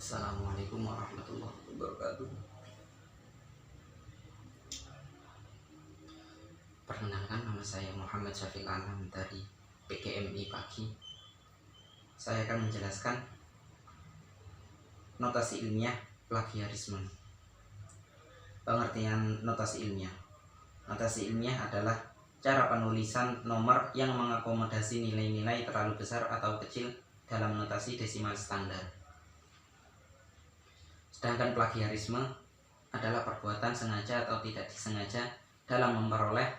Assalamualaikum warahmatullahi wabarakatuh. Perkenalkan, nama saya Muhammad Syafil Anam dari PGMI Pagi. Saya akan menjelaskan notasi ilmiah plagiarisme. Pengertian notasi ilmiah. Notasi ilmiah adalah cara penulisan nomor yang mengakomodasi nilai-nilai terlalu besar atau kecil dalam notasi desimal standar. Sedangkan plagiarisme adalah perbuatan sengaja atau tidak disengaja dalam memperoleh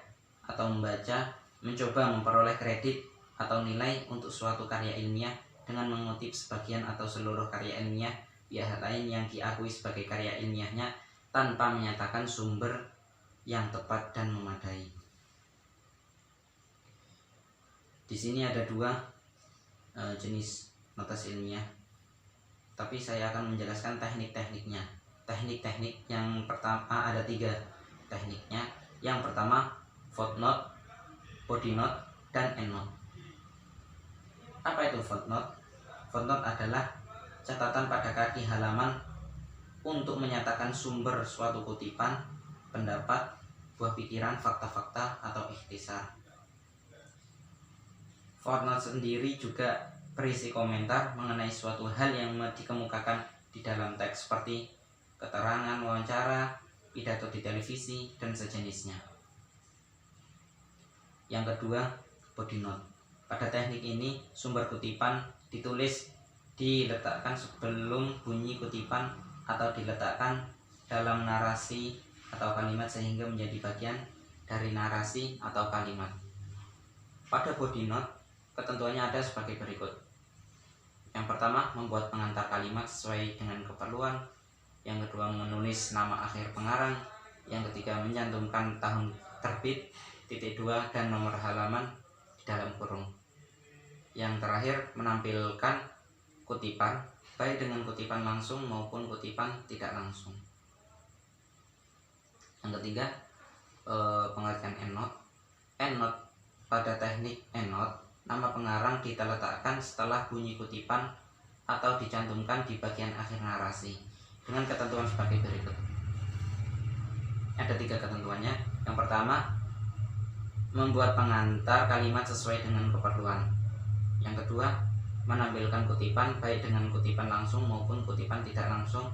atau membaca, mencoba memperoleh kredit atau nilai untuk suatu karya ilmiah dengan mengutip sebagian atau seluruh karya ilmiah pihak lain yang diakui sebagai karya ilmiahnya tanpa menyatakan sumber yang tepat dan memadai. Di sini ada dua jenis notasi ilmiah, tapi saya akan menjelaskan teknik-tekniknya. Teknik-teknik yang pertama ada tiga tekniknya. Yang pertama footnote, body note, dan endnote. Apa itu footnote? Footnote adalah catatan pada kaki halaman untuk menyatakan sumber suatu kutipan, pendapat, buah pikiran, fakta-fakta, atau ikhtisar. Footnote sendiri juga berisi komentar mengenai suatu hal yang dikemukakan di dalam teks seperti keterangan wawancara, pidato di televisi, dan sejenisnya. Yang kedua, body note. Pada teknik ini, sumber kutipan diletakkan sebelum bunyi kutipan atau diletakkan dalam narasi atau kalimat sehingga menjadi bagian dari narasi atau kalimat. Pada body note, ketentuannya ada sebagai berikut. Yang pertama, membuat pengantar kalimat sesuai dengan keperluan. Yang kedua, menulis nama akhir pengarang. Yang ketiga, mencantumkan tahun terbit, titik dua, dan nomor halaman di dalam kurung. Yang terakhir, menampilkan kutipan, baik dengan kutipan langsung maupun kutipan tidak langsung. Yang ketiga, pengertian endnote. Endnote, pada teknik endnote, nama pengarang diletakkan setelah bunyi kutipan atau dicantumkan di bagian akhir narasi dengan ketentuan sebagai berikut. Ada tiga ketentuannya. Yang pertama, membuat pengantar kalimat sesuai dengan keperluan. Yang kedua, menampilkan kutipan baik dengan kutipan langsung maupun kutipan tidak langsung.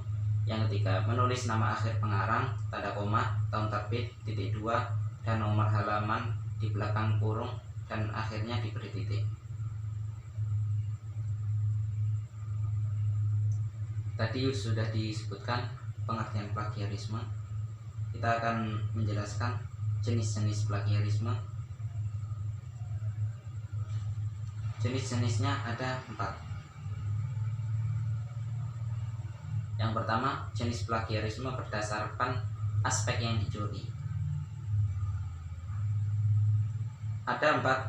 Yang ketiga, menulis nama akhir pengarang, tanda koma, tahun terbit, titik dua, dan nomor halaman di belakang kurung, dan akhirnya diberi titik. Tadi sudah disebutkan pengertian plagiarisme. Kita akan menjelaskan jenis-jenis plagiarisme. Jenis-jenisnya ada 4. Yang pertama, jenis plagiarisme berdasarkan aspek yang dicuri. Ada 4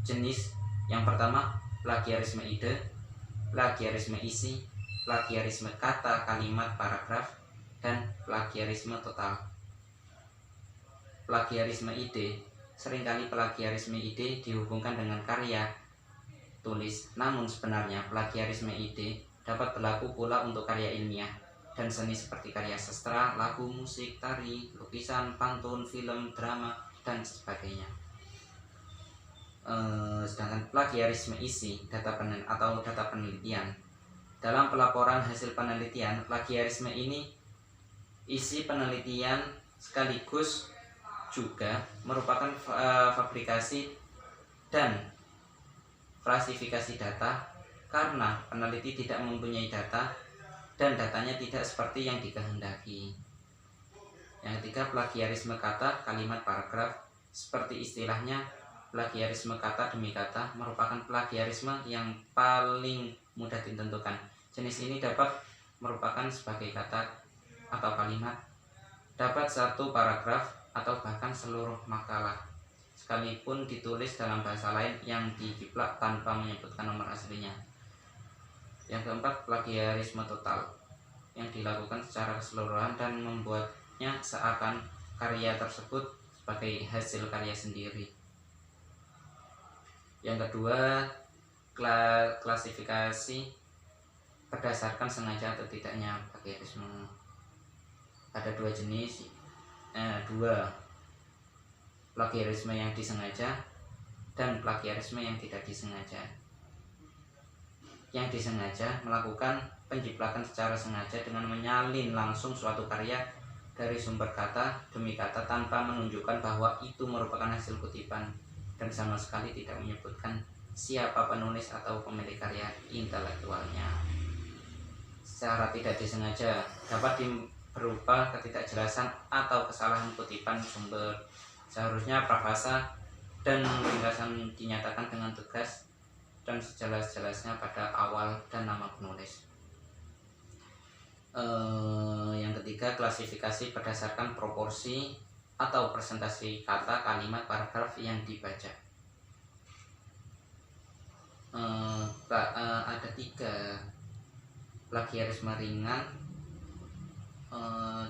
jenis. Yang pertama, plagiarisme ide, plagiarisme isi, plagiarisme kata, kalimat, paragraf, dan plagiarisme total. Plagiarisme ide. Seringkali plagiarisme ide dihubungkan dengan karya tulis, namun sebenarnya plagiarisme ide dapat berlaku pula untuk karya ilmiah dan seni seperti karya sastra, lagu, musik, tari, lukisan, pantun, film, drama, dan sebagainya. Sedangkan plagiarisme isi, data penelitian. Dalam pelaporan hasil penelitian, plagiarisme ini isi penelitian sekaligus juga merupakan fabrikasi dan falsifikasi data karena peneliti tidak mempunyai data dan datanya tidak seperti yang dikehendaki. Yang ketiga, plagiarisme kata, kalimat, paragraf. Seperti istilahnya, plagiarisme kata demi kata merupakan plagiarisme yang paling mudah ditentukan. Jenis ini dapat merupakan sebagai kata atau kalimat, dapat satu paragraf atau bahkan seluruh makalah, sekalipun ditulis dalam bahasa lain yang dijiplak tanpa menyebutkan nomor aslinya. Yang keempat, plagiarisme total, yang dilakukan secara keseluruhan dan membuatnya seakan karya tersebut sebagai hasil karya sendiri. Yang kedua, klasifikasi berdasarkan sengaja atau tidaknya plagiarisme. Ada dua jenis, dua plagiarisme yang disengaja dan plagiarisme yang tidak disengaja. Yang disengaja melakukan penjiplakan secara sengaja dengan menyalin langsung suatu karya dari sumber kata demi kata tanpa menunjukkan bahwa itu merupakan hasil kutipan dan sama sekali tidak menyebutkan siapa penulis atau pemilik karya intelektualnya. Secara tidak disengaja dapat berupa ketidakjelasan atau kesalahan kutipan sumber. Seharusnya prafasa dan ringkasan dinyatakan dengan tegas dan sejelas-jelasnya pada awal dan nama penulis. Yang ketiga, klasifikasi berdasarkan proporsi atau presentasi kata, kalimat, paragraf yang dibaca. Ada 3 plagiarisme ringan,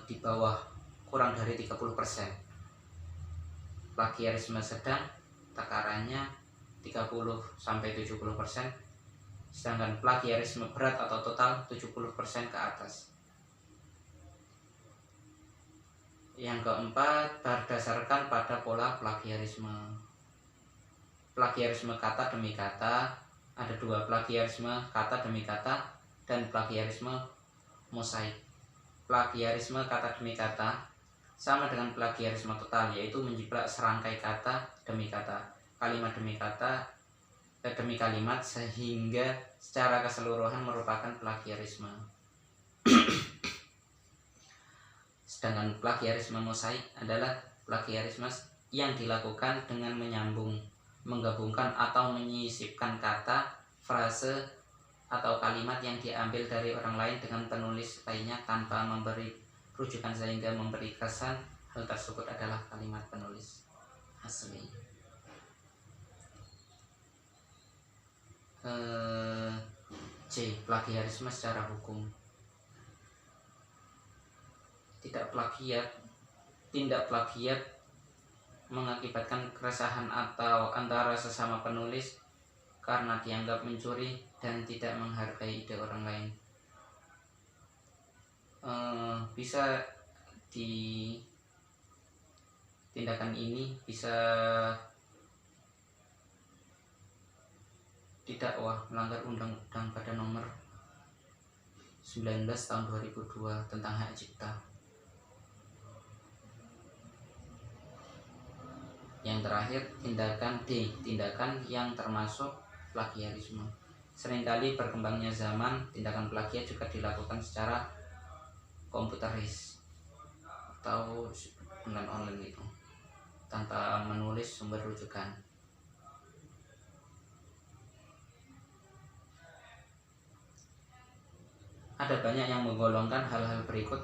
di bawah kurang dari 30%. Plagiarisme sedang, takarannya 30-70%, sedangkan plagiarisme berat atau total 70% ke atas. Yang keempat, berdasarkan pada pola plagiarisme. Plagiarisme kata demi kata, ada 2, plagiarisme kata demi kata dan plagiarisme mosaik. Plagiarisme kata demi kata sama dengan plagiarisme total, yaitu menjiplak serangkai kata demi kata, kalimat demi kata demi kalimat, sehingga secara keseluruhan merupakan plagiarisme. Sedangkan plagiarisme mosaik adalah plagiarisme yang dilakukan dengan menggabungkan atau menyisipkan kata, frase, atau kalimat yang diambil dari orang lain dengan penulis lainnya tanpa memberi rujukan sehingga memberi kesan hal tersebut adalah kalimat penulis asli. C. Plagiarisme secara hukum. Tindak plagiat mengakibatkan keresahan atau antara sesama penulis karena dianggap mencuri dan tidak menghargai ide orang lain. Tindakan ini bisa didakwa melanggar Undang-Undang pada nomor 19 tahun 2002 tentang hak cipta. Yang terakhir, tindakan D, tindakan yang termasuk plagiarisme. Seringkali berkembangnya zaman, tindakan plagiat juga dilakukan secara komputeris atau online itu, tanpa menulis sumber rujukan. Ada banyak yang menggolongkan hal-hal berikut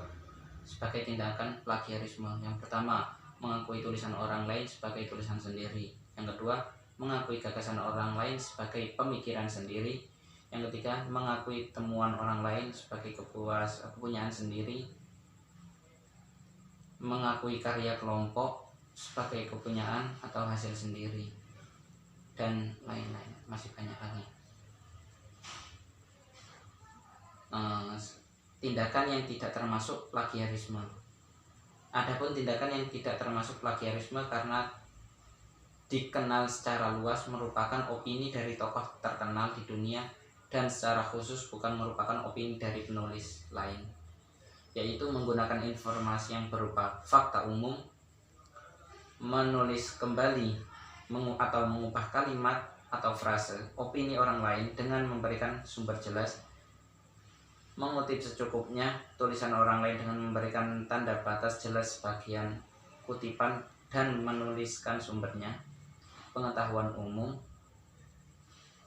sebagai tindakan plagiarisme. Yang pertama, mengakui tulisan orang lain sebagai tulisan sendiri. Yang kedua, mengakui gagasan orang lain sebagai pemikiran sendiri. Yang ketiga, mengakui temuan orang lain sebagai kepunyaan sendiri. Mengakui karya kelompok sebagai kepunyaan atau hasil sendiri, dan lain-lain, masih banyak lagi. Tindakan yang tidak termasuk plagiarisme. Adapun tindakan yang tidak termasuk plagiarisme karena dikenal secara luas merupakan opini dari tokoh terkenal di dunia dan secara khusus bukan merupakan opini dari penulis lain, yaitu menggunakan informasi yang berupa fakta umum, menulis kembali atau mengubah kalimat atau frase opini orang lain dengan memberikan sumber jelas, mengutip secukupnya tulisan orang lain dengan memberikan tanda batas jelas bagian kutipan dan menuliskan sumbernya, pengetahuan umum,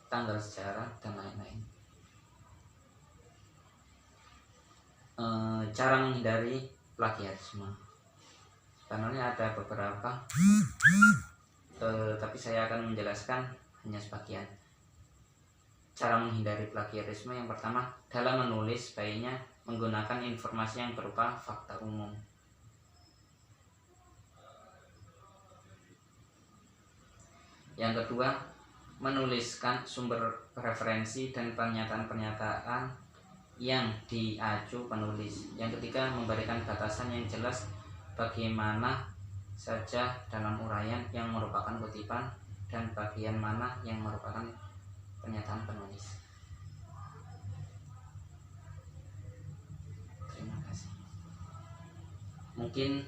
tanggal sejarah, dan lain-lain. Cara menghindari plagiarisme. Sebenarnya ada beberapa, tapi saya akan menjelaskan hanya sebagian. Cara menghindari plagiarisme, yang pertama, dalam menulis sebaiknya menggunakan informasi yang berupa fakta umum. Yang kedua, menuliskan sumber referensi dan pernyataan-pernyataan yang diacu penulis. Yang ketiga, memberikan batasan yang jelas bagaimana saja dalam uraian yang merupakan kutipan dan bagian mana yang merupakan pernyataan penulis. Terima kasih. Mungkin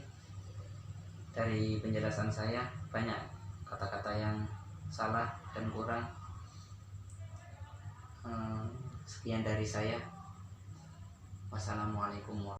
dari penjelasan saya banyak kata-kata yang salah dan kurang. Sekian dari saya. Wassalamualaikum warahmatullahi wabarakatuh.